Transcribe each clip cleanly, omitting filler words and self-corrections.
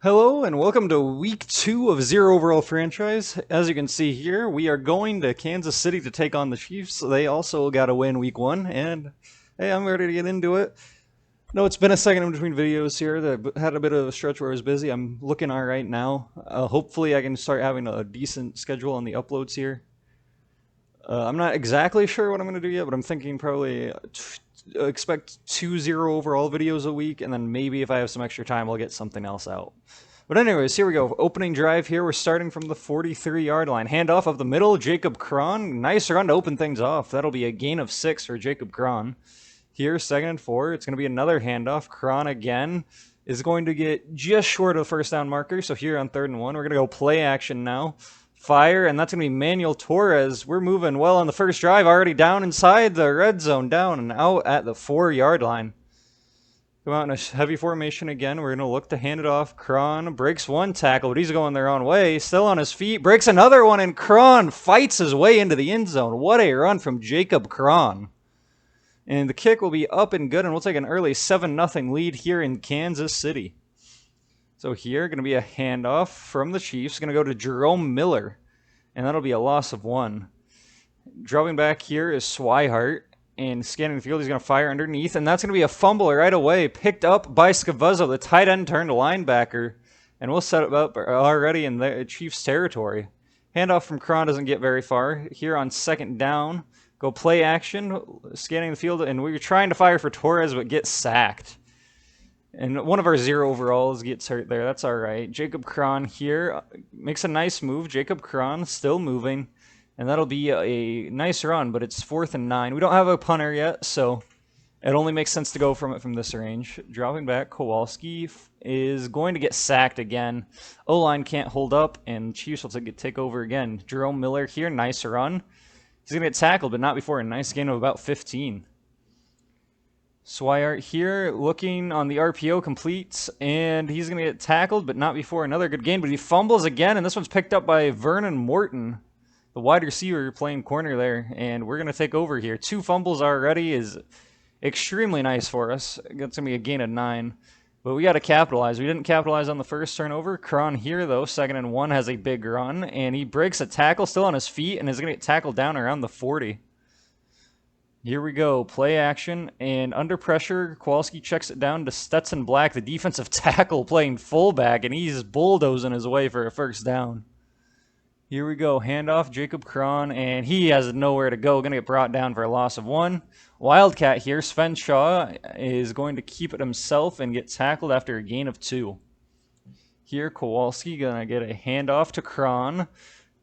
Hello and welcome to week 2 of Zero Overall Franchise. As you can see here, we are going to Kansas City to take on the Chiefs. They also got a win week 1, and hey, I'm ready to get into it. No, it's been a second in between videos here. That had a bit of a stretch where I was busy. I'm looking all right now. Hopefully I can start having a decent schedule on the uploads here. I'm not exactly sure what I'm going to do yet, but I'm thinking probably expect 2 overall videos a week, and then maybe if I have some extra time, I'll get something else out. But anyways, here we go. Opening drive here. We're starting from the 43-yard line. Handoff of the middle. Jacob Cron. Nice run to open things off. That'll be a gain of 6 for Jacob Cron. Here, 2nd and 4. It's going to be another handoff. Cron again is going to get just short of the first down marker. So here on 3rd and 1, we're going to go play action now. Fire, and that's going to be Manuel Torres. We're moving well on the first drive, already down inside the red zone, down and out at the 4-yard line. Come out in a heavy formation again. We're going to look to hand it off. Cron breaks one tackle, but he's going their own way. Still on his feet. Breaks another one, and Cron fights his way into the end zone. What a run from Jacob Cron. And the kick will be up and good, and we'll take an early 7-0 lead here in Kansas City. So here, going to be a handoff from the Chiefs. Going to go to Jerome Miller, and that'll be a loss of 1. Dropping back here is Swihart, and scanning the field, he's going to fire underneath, and that's going to be a fumble right away, picked up by Scavuzzo, the tight end turned linebacker, and we'll set it up already in the Chiefs' territory. Handoff from Cron doesn't get very far. Here on 2nd down, go play action, scanning the field, and we were trying to fire for Torres, but get sacked. And one of our 0 overalls gets hurt there. That's all right. Jacob Cron here makes a nice move. Jacob Cron still moving. And that'll be a nice run, but it's 4th and 9. We don't have a punter yet, so it only makes sense to go from it from this range. Dropping back, Kowalski is going to get sacked again. O-line can't hold up, and Chiefs will take over again. Jerome Miller here, nice run. He's going to get tackled, but not before a nice gain of about 15. Swihart here, looking on the RPO, completes, and he's going to get tackled, but not before another good gain. But he fumbles again, and this one's picked up by Vernon Morton, the wide receiver playing corner there, and we're going to take over here. 2 fumbles already is extremely nice for us. It's going to be a gain of 9, but we got to capitalize. We didn't capitalize on the first turnover. Cron here, though, 2nd and 1, has a big run, and he breaks a tackle, still on his feet, and is going to get tackled down around the 40. Here we go, play action, and under pressure, Kowalski checks it down to Stetson Black, the defensive tackle playing fullback, and he's bulldozing his way for a first down. Here we go, handoff, Jacob Cron, and he has nowhere to go, going to get brought down for a loss of 1. Wildcat here, Sven Shaw is going to keep it himself and get tackled after a gain of 2. Here, Kowalski going to get a handoff to Cron.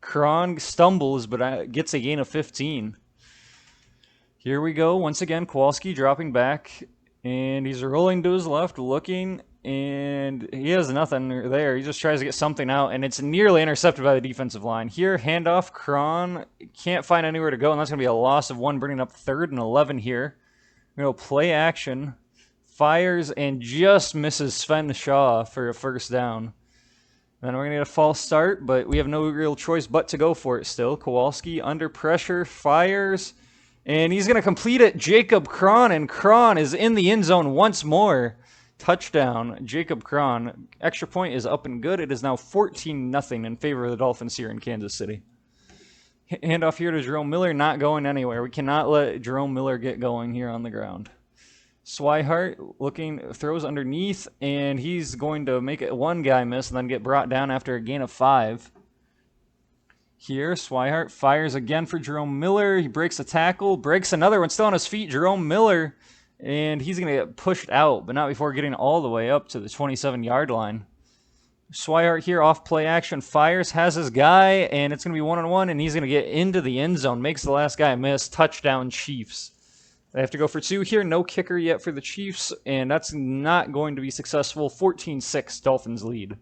Cron stumbles, but gets a gain of 15. Here we go, once again, Kowalski dropping back, and he's rolling to his left, looking, and he has nothing there. He just tries to get something out, and it's nearly intercepted by the defensive line. Here, handoff, Cron can't find anywhere to go, and that's going to be a loss of 1, bringing up 3rd and 11 here. We're going to play action, fires, and just misses Sven Shaw for a first down. Then we're going to get a false start, but we have no real choice but to go for it still. Kowalski under pressure, fires, and he's going to complete it. Jacob Cron, and Cron is in the end zone once more. Touchdown, Jacob Cron. Extra point is up and good. It is now 14-0 in favor of the Dolphins here in Kansas City. Handoff here to Jerome Miller, not going anywhere. We cannot let Jerome Miller get going here on the ground. Swihart looking, throws underneath, and he's going to make it one guy miss and then get brought down after a gain of 5. Here, Swihart fires again for Jerome Miller. He breaks a tackle, breaks another one, still on his feet. Jerome Miller, and he's going to get pushed out, but not before getting all the way up to the 27-yard line. Swihart here, off play action, fires, has his guy, and it's going to be 1-on-1, and he's going to get into the end zone, makes the last guy miss. Touchdown, Chiefs. They have to go for 2 here. No kicker yet for the Chiefs, and that's not going to be successful. 14-6, Dolphins lead.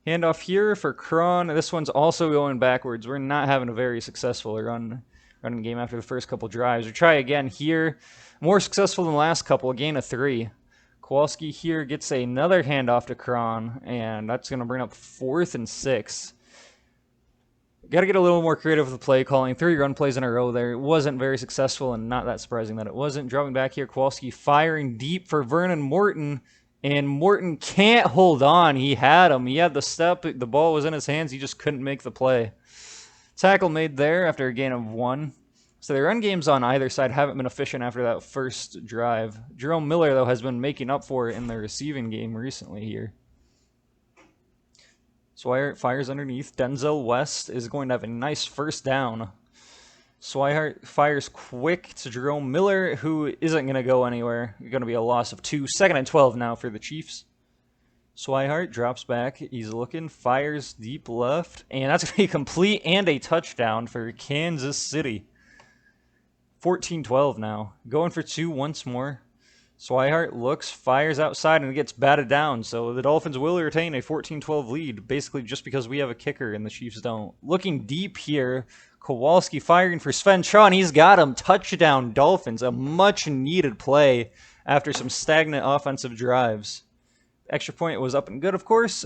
Handoff here for Cron. This one's also going backwards. We're not having a very successful running game after the first couple drives. We try again here. More successful than the last couple. A gain of 3. Kowalski here gets another handoff to Cron, and that's going to bring up 4th and 6. Got to get a little more creative with the play calling. 3 run plays in a row there. It wasn't very successful, and not that surprising that it wasn't. Dropping back here, Kowalski firing deep for Vernon Morton, And Morton can't hold on. He had him. He had the step. The ball was in his hands. He just couldn't make the play. Tackle made there after a gain of 1. So the run games on either side haven't been efficient after that first drive. Jerome Miller, though, has been making up for it in the receiving game recently here. Swihart fires underneath. Denzel West is going to have a nice first down. Swihart fires quick to Jerome Miller, who isn't going to go anywhere. Going to be a loss of 2. 2nd and 12 now for the Chiefs. Swihart drops back. He's looking, fires deep left, and that's going to be complete and a touchdown for Kansas City. 14-12 now. Going for 2 once more. Swihart looks, fires outside, and it gets batted down. So the Dolphins will retain a 14-12 lead, basically just because we have a kicker and the Chiefs don't. Looking deep here, Kowalski firing for Sven Shaw, and he's got him. Touchdown, Dolphins. A much-needed play after some stagnant offensive drives. Extra point was up and good, of course.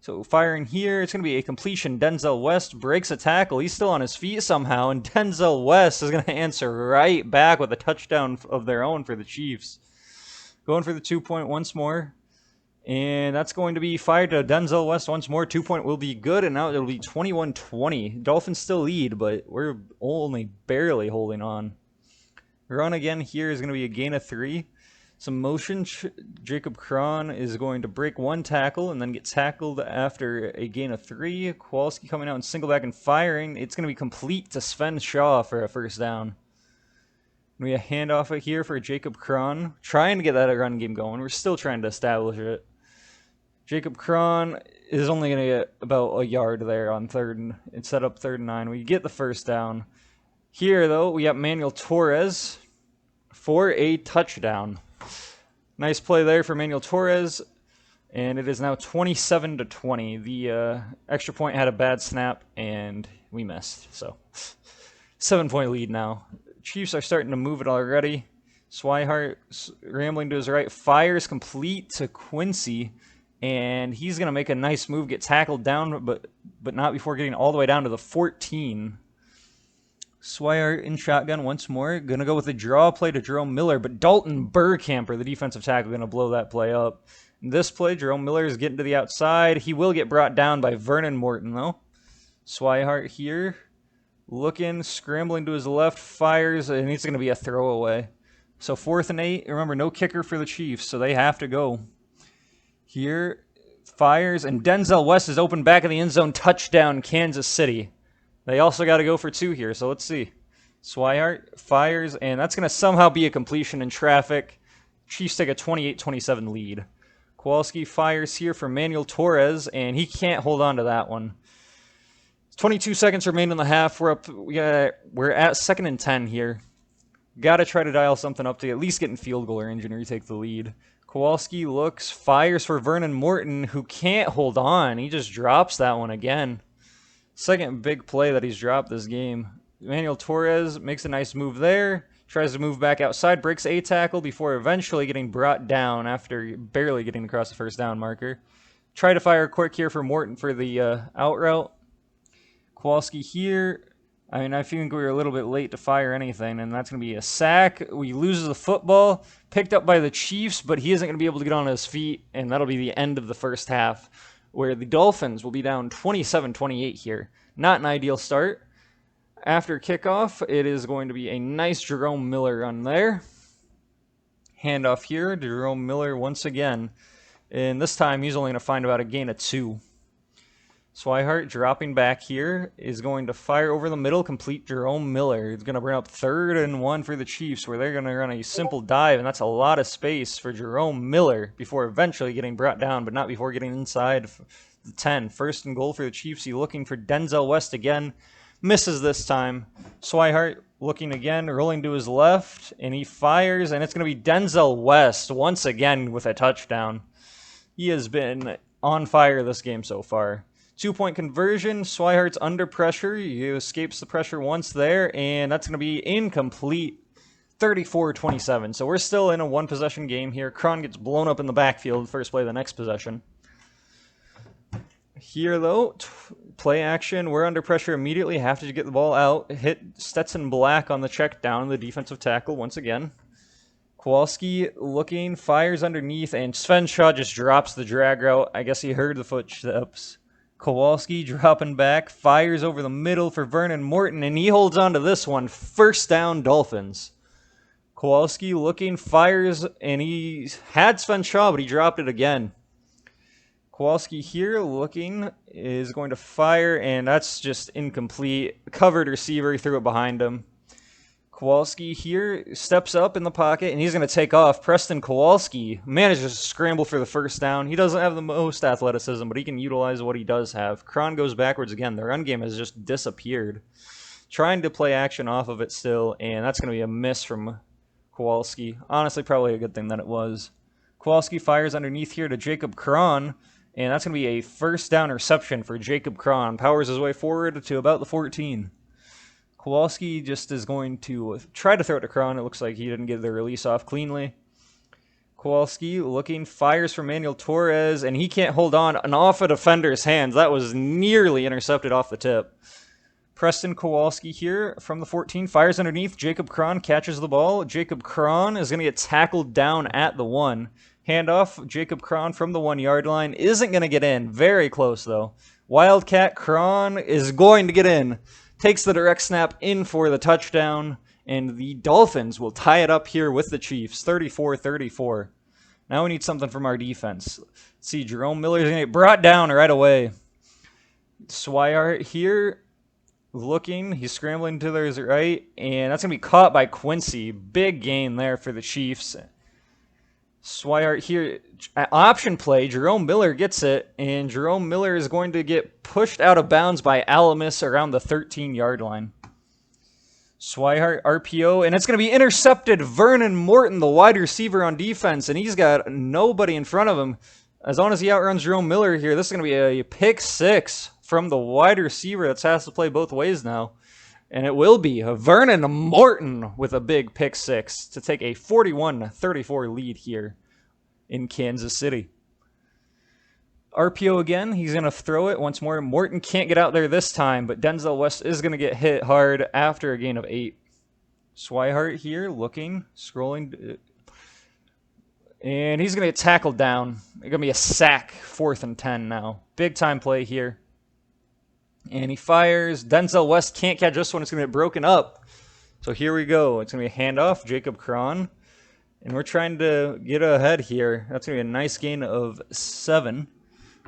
So firing here, it's going to be a completion. Denzel West breaks a tackle. He's still on his feet somehow, and Denzel West is going to answer right back with a touchdown of their own for the Chiefs. Going for the 2-point once more. And that's going to be fired to Denzel West once more. 2-point will be good, and now it'll be 21-20. Dolphins still lead, but we're only barely holding on. Run again here is going to be a gain of 3. Some motion. Jacob Cron is going to break 1 tackle and then get tackled after a gain of 3. Kowalski coming out and single back and firing. It's going to be complete to Sven Shaw for a first down. We have a handoff here for Jacob Cron. Trying to get that run game going. We're still trying to establish it. Jacob Cron is only going to get about a yard there on third and set up 3rd and 9. We get the first down. Here, though, we got Manuel Torres for a touchdown. Nice play there for Manuel Torres, and it is now 27-20. The extra point had a bad snap, and we missed. So, 7-point lead now. Chiefs are starting to move it already. Swihart rambling to his right, fires complete to Quincy, and he's going to make a nice move, get tackled down, but not before getting all the way down to the 14. Swihart in shotgun once more. Going to go with a draw play to Jerome Miller, but Dalton Burkamper, the defensive tackle, going to blow that play up. In this play, Jerome Miller is getting to the outside. He will get brought down by Vernon Morton, though. Swihart here. Looking, scrambling to his left, fires, and it's going to be a throwaway. So 4th and 8. Remember, no kicker for the Chiefs, so they have to go. Here, fires, and Denzel West is open back of the end zone. Touchdown, Kansas City. They also got to go for 2 here, so let's see. Swihart fires, and that's going to somehow be a completion in traffic. Chiefs take a 28-27 lead. Kowalski fires here for Manuel Torres, and he can't hold on to that one. 22 seconds remain in the half. We're up. We're at 2nd and 10 here. Got to try to dial something up to at least get in field goal range and retake the lead. Kowalski looks, fires for Vernon Morton, who can't hold on. He just drops that one again. Second big play that he's dropped this game. Manuel Torres makes a nice move there. Tries to move back outside, breaks a tackle before eventually getting brought down after barely getting across the first down marker. Try to fire quick here for Morton for the out route. Kowalski here. I mean, I think we were a little bit late to fire anything, and that's going to be a sack. We lose the football, picked up by the Chiefs, but he isn't going to be able to get on his feet, and that'll be the end of the first half, where the Dolphins will be down 27-28 here. Not an ideal start. After kickoff, it is going to be a nice Jerome Miller run there. Handoff here, Jerome Miller once again, and this time he's only going to find about a gain of 2. Swihart dropping back here is going to fire over the middle, complete Jerome Miller. It's going to bring up 3rd and 1 for the Chiefs, where they're going to run a simple dive, and that's a lot of space for Jerome Miller before eventually getting brought down, but not before getting inside the 10. 1st and goal for the Chiefs. He's looking for Denzel West again. Misses this time. Swihart looking again, rolling to his left, and he fires, and it's going to be Denzel West once again with a touchdown. He has been on fire this game so far. 2-point conversion. Swihart's under pressure. He escapes the pressure once there, and that's going to be incomplete. 34-27. So we're still in a one-possession game here. Cron gets blown up in the backfield first play of the next possession. Here, though, play action. We're under pressure immediately. Have to get the ball out. Hit Stetson Black on the check down, the defensive tackle once again. Kowalski looking, fires underneath, and Sven Shaw just drops the drag route. I guess he heard the footsteps. Kowalski dropping back, fires over the middle for Vernon Morton, and he holds on to this one. First down, Dolphins. Kowalski looking, fires, and he had Sven Shaw, but he dropped it again. Kowalski here looking, is going to fire, and that's just incomplete. Covered receiver, he threw it behind him. Kowalski here steps up in the pocket, and he's going to take off. Preston Kowalski manages to scramble for the first down. He doesn't have the most athleticism, but he can utilize what he does have. Cron goes backwards again. The run game has just disappeared. Trying to play action off of it still, and that's going to be a miss from Kowalski. Honestly, probably a good thing that it was. Kowalski fires underneath here to Jacob Cron, and that's going to be a first down reception for Jacob Cron. Powers his way forward to about the 14. Kowalski just is going to try to throw it to Cron. It looks like he didn't get the release off cleanly. Kowalski looking, fires for Manuel Torres, and he can't hold on. And off a defender's hands. That was nearly intercepted off the tip. Preston Kowalski here from the 14, fires underneath. Jacob Cron catches the ball. Jacob Cron is going to get tackled down at the 1. Handoff, Jacob Cron from the 1-yard line. Isn't going to get in. Very close, though. Wildcat Cron is going to get in. Takes the direct snap in for the touchdown, and the Dolphins will tie it up here with the Chiefs, 34-34. Now we need something from our defense. Let's see, Jerome Miller is going to get brought down right away. Swihart here looking. He's scrambling to his right, and that's going to be caught by Quincy. Big gain there for the Chiefs. Swihart here, option play, Jerome Miller gets it, and Jerome Miller is going to get pushed out of bounds by Alamis around the 13-yard line. Swihart RPO, and it's going to be intercepted. Vernon Morton, the wide receiver on defense, and he's got nobody in front of him. As long as he outruns Jerome Miller here, this is going to be a pick 6 from the wide receiver that has to play both ways now. And it will be Vernon Morton with a big pick 6 to take a 41-34 lead here in Kansas City. RPO again. He's going to throw it once more. Morton can't get out there this time, but Denzel West is going to get hit hard after a gain of 8. Swihart here looking, scrolling. And he's going to get tackled down. It's going to be a sack, 4th and 10 now. Big time play here. And he fires. Denzel West can't catch this one. It's going to get broken up. So here we go. It's going to be a handoff. Jacob Cron. And we're trying to get ahead here. That's going to be a nice gain of 7.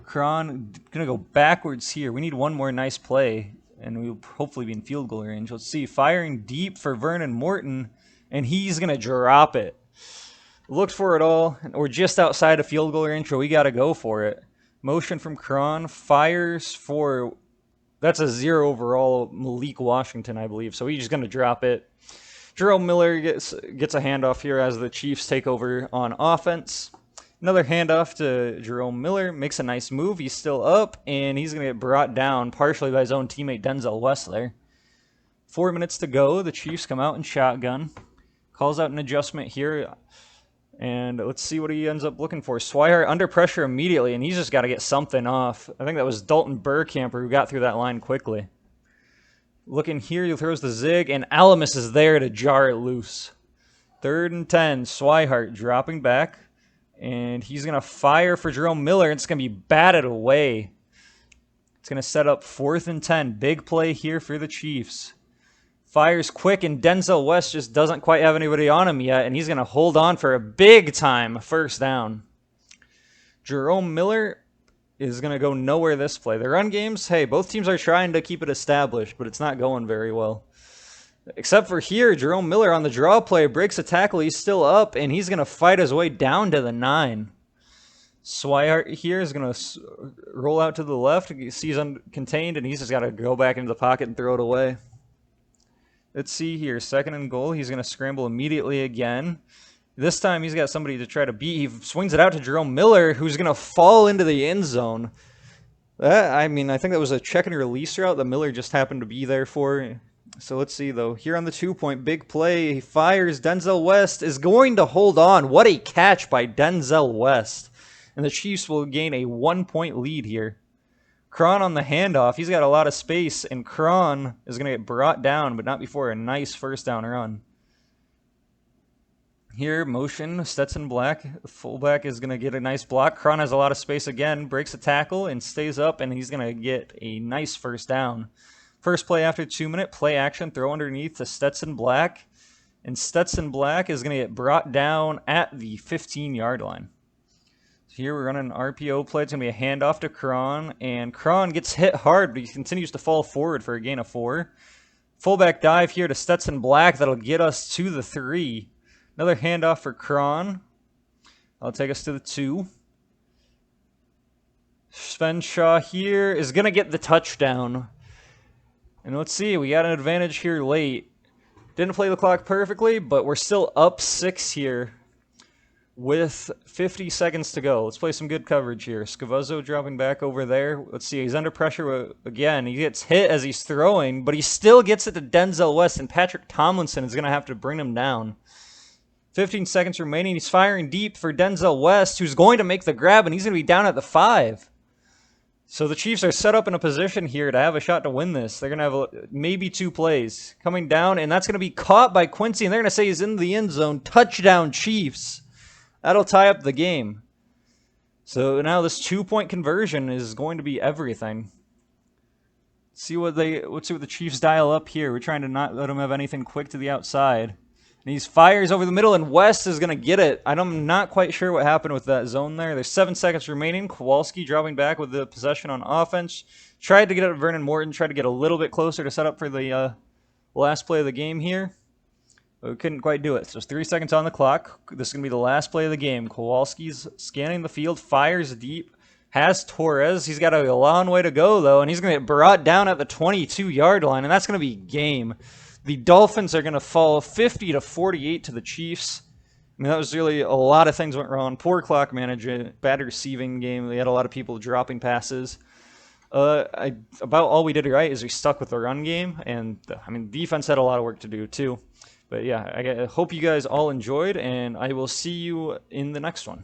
Cron going to go backwards here. We need one more nice play. And we'll hopefully be in field goal range. Let's see. Firing deep for Vernon Morton. And he's going to drop it. Looked for it all. We're just outside of field goal range, so we got to go for it. Motion from Cron. Fires for... That's a 0 overall, Malik Washington, I believe. So he's just going to drop it. Jerome Miller gets a handoff here as the Chiefs take over on offense. Another handoff to Jerome Miller. Makes a nice move. He's still up, and he's going to get brought down partially by his own teammate Denzel West there. 4 minutes to go. The Chiefs come out in shotgun. Calls out an adjustment here. And let's see what he ends up looking for. Swihart under pressure immediately, and he's just got to get something off. I think that was Dalton Burkamper who got through that line quickly. Looking here, he throws the zig, and Alamis is there to jar it loose. 3rd and 10, Swihart dropping back, and he's going to fire for Jerome Miller, and it's going to be batted away. It's going to set up 4th and 10. Big play here for the Chiefs. Fires quick, and Denzel West just doesn't quite have anybody on him yet, and he's going to hold on for a big-time first down. Jerome Miller is going to go nowhere this play. The run games, hey, both teams are trying to keep it established, but it's not going very well. Except for here, Jerome Miller on the draw play breaks a tackle. He's still up, and he's going to fight his way down to the 9. Swihart here is going to roll out to the left. He's contained, and he's just got to go back into the pocket and throw it away. Let's see here. 2nd and goal. He's going to scramble immediately again. This time he's got somebody to try to beat. He swings it out to Jerome Miller, who's going to fall into the end zone. I think that was a check and release route that Miller just happened to be there for. So let's see, though. Here on the 2-point, big play. He fires. Denzel West is going to hold on. What a catch by Denzel West. And the Chiefs will gain a 1-point lead here. Cron on the handoff. He's got a lot of space, and Cron is going to get brought down, but not before a nice first down run. Here, motion, Stetson Black. Fullback is going to get a nice block. Cron has a lot of space again, breaks a tackle and stays up, and he's going to get a nice first down. First play after 2 minute, play action, throw underneath to Stetson Black. And Stetson Black is going to get brought down at the 15-yard line. So here we're running an RPO play. It's going to be a handoff to Cron, and Cron gets hit hard, but he continues to fall forward for a gain of 4. Fullback dive here to Stetson Black. That'll get us to the 3. Another handoff for Cron. That'll take us to the 2. Svenshaw here is going to get the touchdown. And let's see, we got an advantage here late. Didn't play the clock perfectly, but we're still up 6 here with 50 seconds to go. Let's play some good coverage here. Scavuzzo dropping back over there. Let's see, he's under pressure again. He gets hit as he's throwing, but he still gets it to Denzel West, and Patrick Tomlinson is going to have to bring him down. 15 seconds remaining. He's firing deep for Denzel West, who's going to make the grab, and he's going to be down at the 5. So the Chiefs are set up in a position here to have a shot to win this. They're going to have maybe 2 plays. Coming down, and that's going to be caught by Quincy, and they're going to say he's in the end zone. Touchdown, Chiefs. That'll tie up the game. So now this 2-point conversion is going to be everything. Let's see what the Chiefs dial up here. We're trying to not let them have anything quick to the outside. And he fires over the middle, and West is going to get it. I'm not quite sure what happened with that zone there. There's 7 seconds remaining. Kowalski dropping back with the possession on offense. Tried to get it at Vernon Morton. Tried to get a little bit closer to set up for the last play of the game here. But we couldn't quite do it. So 3 seconds on the clock. This is going to be the last play of the game. Kowalski's scanning the field. Fires deep. Has Torres. He's got a long way to go, though. And he's going to get brought down at the 22-yard line. And that's going to be game. The Dolphins are going to fall 50-48 to the Chiefs. I mean, that was really a lot of things went wrong. Poor clock management, bad receiving game. They had a lot of people dropping passes. About all we did right is we stuck with the run game, and I mean, defense had a lot of work to do too. But yeah, I hope you guys all enjoyed, and I will see you in the next one.